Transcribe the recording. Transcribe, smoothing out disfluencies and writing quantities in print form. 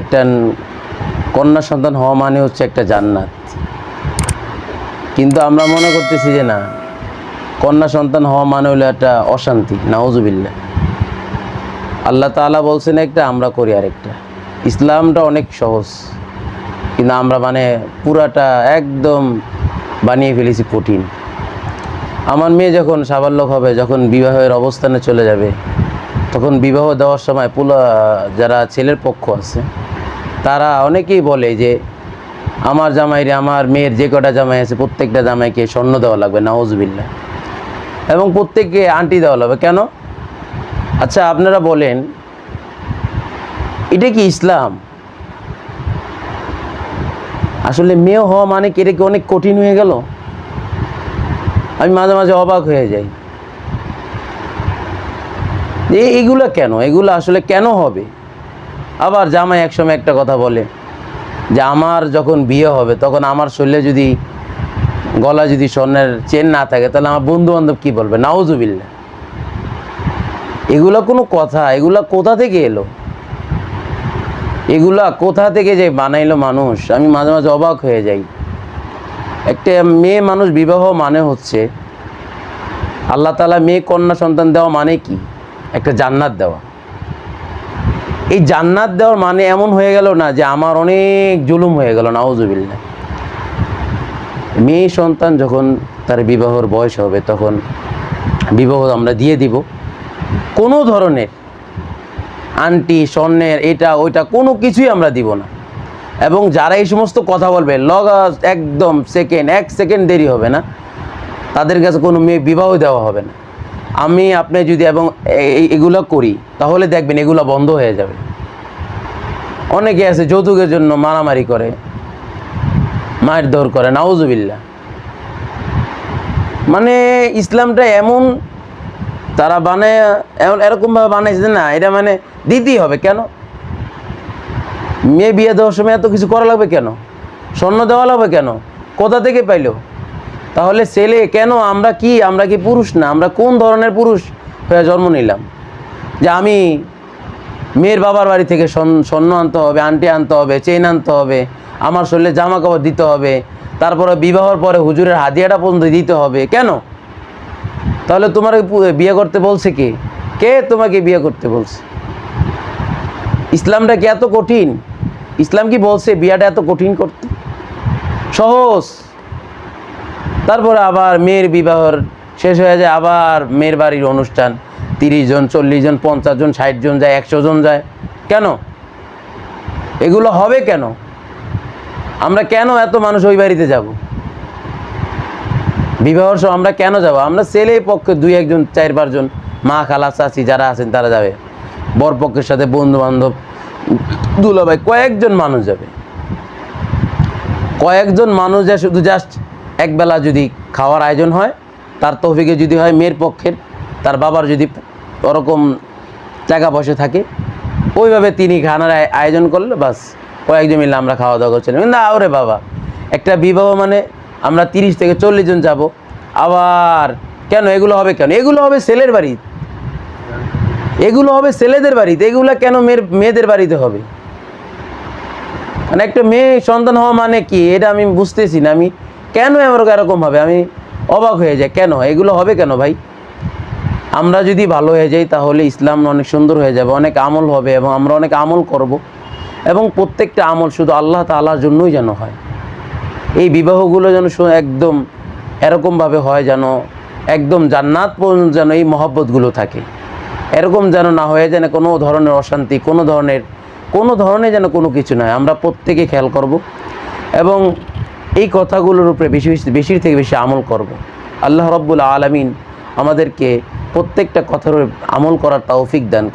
একটা কন্যা সন্তান হওয়া মানে হচ্ছে একটা জান্নাত। কিন্তু আমরা মনে করতেছি যে না, কন্যা সন্তান হওয়া মানে হলো একটা অশান্তি। নাউজুবিল্লাহ। আল্লাহ তাআলা বলছেন একটা, আমরা করি আরেকটা। ইসলামটা অনেক সহজ, কিন্তু আমরা পুরাটা একদম বানিয়ে ফেলেছি কঠিন। আমার মেয়ে যখন সাবালক হবে, যখন বিবাহের অবস্থানে চলে যাবে, তখন বিবাহ দেওয়ার সময় যারা ছেলের পক্ষ আছে তারা অনেকেই বলে যে আমার জামাইরে, আমার মেয়ের যে কটা জামাই আছে প্রত্যেকটা জামাইকে স্বর্ণ দেওয়া লাগবে। নাউজুবিল্লাহ। এবং প্রত্যেককে আংটি দেওয়া লাগবে। কেন? আচ্ছা আপনারা বলেন, এটা কি ইসলাম? আসলে মেয়ে হওয়া মানে কি, এটা কি অনেক কঠিন হয়ে গেল? আমি মাঝে মাঝে অবাক হয়ে যাই যে এগুলো কেন, এগুলো আসলে কেন হবে? আবার জামাই একসময় একটা কথা বলে যে আমার যখন বিয়ে হবে তখন আমার শরীরে যদি গলা যদি স্বর্ণের চেন না থাকে তাহলে আমার বন্ধু বান্ধব কী বলবে? নাউজুবিল্লাহ। এগুলো কোনো কথা? এগুলা কোথা থেকে এলো? এগুলা কোথা থেকে যে বানাইলো মানুষ? আমি মাঝে মাঝে অবাক হয়ে যাই। একটা মেয়ে মানুষ বিবাহ মানে হচ্ছে আল্লাহ তাআলা মেয়ে কন্যা সন্তান দেওয়া মানে কি? একটা জান্নাত দেওয়া। এই জান্নাত দেওয়ার মানে এমন হয়ে গেল না যে আমার অনেক জুলুম হয়ে গেল। নাউজুবিল্লাহ। মেয়ে সন্তান যখন তার বিবাহর বয়স হবে তখন বিবাহ আমরা দিয়ে দিব। কোনো ধরনের আংটি স্বর্ণের এটা ওইটা কোনো কিছুই আমরা দিব না। এবং যারা এই সমস্ত কথা বলবে একদম এক সেকেন্ড দেরি হবে না, তাদের কাছে কোনো মেয়ে বিবাহ দেওয়া হবে না। আপনি যদি এগুলো করি তাহলে দেখবেন এগুলো বন্ধ হয়ে যাবে। অনেকে আছে যৌতুকের জন্য মারামারি করে, মায়ের দৌড় করে। নাউজুবিল্লাহ। ইসলামটা এমন তারা এরকমভাবে বানাইছে না, এটা দিতেই হবে। কেন? মেয়ে বিয়ে দেওয়ার সময় এত কিছু করা লাগবে কেন? স্বর্ণ দেওয়া লাগবে কেন? কোথা থেকে পাইল? তাহলে ছেলে কেন? আমরা কি পুরুষ না? আমরা কোন ধরনের পুরুষ হয়ে জন্ম নিলাম যে আমি মেয়ের বাবার বাড়ি থেকে স্বর্ণ আনতে হবে, আংটি আনতে হবে, চেইন আনতে হবে, আমার শরীরে জামা কাপড় দিতে হবে, তারপরে বিবাহর পরে হুজুরের হাদিয়াটা পর্যন্ত দিতে হবে? কেন? তাহলে তোমার বিয়ে করতে বলছে কে? কে তোমাকে বিয়ে করতে বলছে? ইসলামটা কি এত কঠিন? ইসলাম কি বলছে বিয়েটা এত কঠিন করতে? সহজ। তারপরে আবার মেয়ের বিবাহর শেষ হয়ে যায়, আবার মেয়ের বাড়ির অনুষ্ঠান, 30 জন 40 জন 50 জন 60 জন যায়, 100 জন যায়। কেন? এগুলো হবে কেন? আমরা কেন এত মানুষ ওই বাড়িতে যাব? বিবাহর সময় আমরা কেন যাব? আমরা ছেলে পক্ষে 2-1 জন 4-5 জন মা খালা চাচি যারা আছেন তারা যাবে, বর পক্ষের সাথে বন্ধু বান্ধব দুলাভাই কয়েকজন মানুষ যাবে। কয়েকজন মানুষ যায় শুধু জাস্ট একবেলা যদি খাওয়ার আয়োজন হয়, তার তৌফিকে যদি হয়, মেয়ের পক্ষের তার বাবার যদি ওরকম টাকা পয়সা থাকে, ওইভাবে তিনি খানার আয়োজন করলে বাস কয়েকজন মিলে আমরা খাওয়া দাওয়া করছিলাম। কিন্তু আরে বাবা, একটা বিবাহ আমরা 30 থেকে 40 জন যাব। আবার কেন এগুলো হবে? কেন এগুলো হবে ছেলের বাড়ি, এগুলো হবে ছেলেদের বাড়িতে, এগুলো কেন মেয়েদের বাড়িতে হবে? একটা মেয়ে সন্তান হওয়া মানে কি, এটা আমি বুঝতেছি না। আমি কেন এরকম হবে আমি অবাক হয়ে যাই। কেন এগুলো হবে কেন ভাই? আমরা যদি ভালো হয়ে যাই তাহলে ইসলাম অনেক সুন্দর হয়ে যাবে, অনেক আমল হবে এবং আমরা অনেক আমল করব। এবং প্রত্যেকটা আমল শুধু আল্লাহ তাআলার জন্যই যেন হয়। এই বিবাহগুলো যেন একদম এরকমভাবে হয়, যেন একদম জান্নাত পর্যন্ত যেন এই মহব্বতগুলো থাকে। এরকম যেন না হয়ে যেন কোনো ধরনের অশান্তি, কোনো ধরনের যেন কোনো কিছু নয়। আমরা প্রত্যেকে খেয়াল করব এবং এই কথাগুলোর উপরে বেশির থেকে বেশি আমল করব। আল্লাহ রাব্বুল আলামিন আমাদেরকে প্রত্যেকটা কথার আমল করার তৌফিক দান করুন।